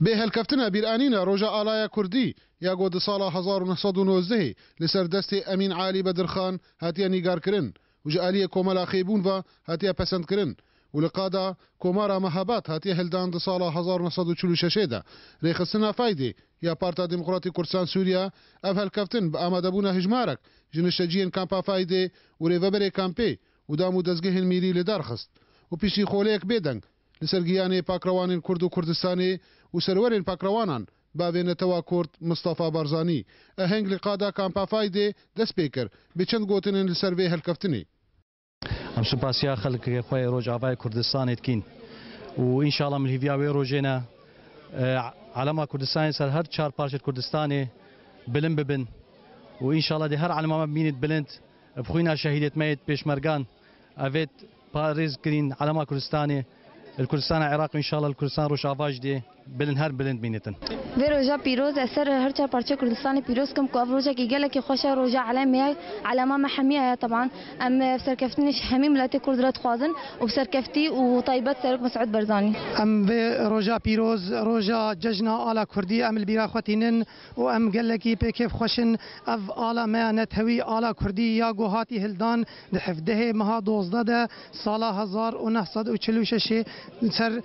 به هلکفتنا بیرانینا روژا آلای کردی یا گود سال 1919 لسر دست امین عالی بدرخان هاتیا نیگار کرن و جالی کوملا خیبون و هاتیا پسند کرن و لقادا کومارا مهابات هاتیا هلدان د سال 1946 ده ریخستنا فایده یا پارتا دموکراتی کردستان سوریا اف هلکفتن با آماده بونا هجمارک جنشجین کامپا فایده و ریوبر کامپی و دامو دزگهن میری لدارخست و پیشی خولیک بیدنگ لسرگیانی پاکروانین کرد و کردستانی و سرورین پاکروانان باوینتوا کرد مصطفى بارزانی اهنگ لقادا کامپا فایده دست بیکر بچند گوتنین لسروی هلکفتنی ام سپاسیا خلق خوی روج آوای کردستان کین و ان شاء الله من هیویاوی روجینا علما کردستان سر هر چهار پارچه کردستانی بلند ببن و ان شاء الله ده هر علما ببینید بلند بخوینا شهیدت میت پیشمرگان اوید پاریز کرین علما کردستانی الكردستان العراق ان شاء الله الكردستان روش آواج دی بلند هر بلند بینتن وی روجا پیروز اثر هر چهار پارچه کردستان پیروز کم کو روجا کی گله کی خوش روجا علامه علامه محمیه طبعا ام سرکفتنیش همي ملت کرد رات خوازن و سرکفتی و طيبات سرک مسعود برزانی ام وی روجا پیروز روجا ججنا آلا کردی ام البیرا خوتینن و ام گله کی پیکف خوشن اف آلا ما نتوی آلا کردی یا گوهاتی هلدان دحفده مها 12 سال 1946 سر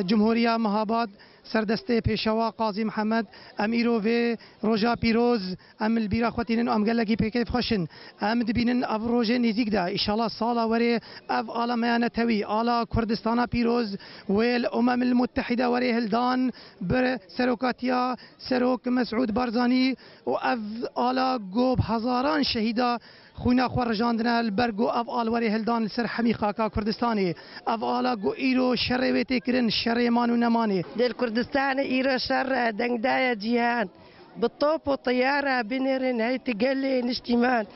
جمهوریه مهاباد سردسته پیشوا قاضی محمد امیرو و روجا پیروز ام البیرا خوتینن ام گلگی پیکیف خوشن ام دبینن اف روجه نزیک ده ان شاء الله سالا وری اف آلا میانتوی آلا کردستان پیروز و الامم المتحده وری هلدان بر سروکاتیا سروک مسعود بارزانی و اف آلا گوب هزاران شهیدا خونا خورجاندنا البرگو اف آلوری هلدان سر حمی خاکا کردستانی اف آلا گو ایرو شر ویتی کرن شر مانو نمانی دل كردستان إيرا شر دنگدايا جيهان بالطوب والطيارة بنرن هاي تقلي نشتمان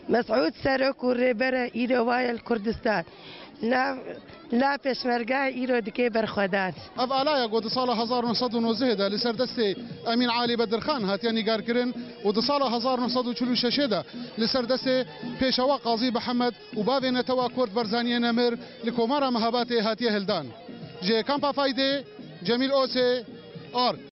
مسعود سرق والربرة إيرا وايا الكردستان لا پشمرگاه ایرو دکی برخودان اف آلایا گود سال 1919 ده لسر دست امین عالی بدرخان هاتیا نیگار کرن و د سال 1946 ده لسر دست پیشوا قاضی محمد و باوینتوا کرد برزانی نمر لکومارا مهابات هاتیا هلدان جه کامپا فایده جمیل اوسه آرک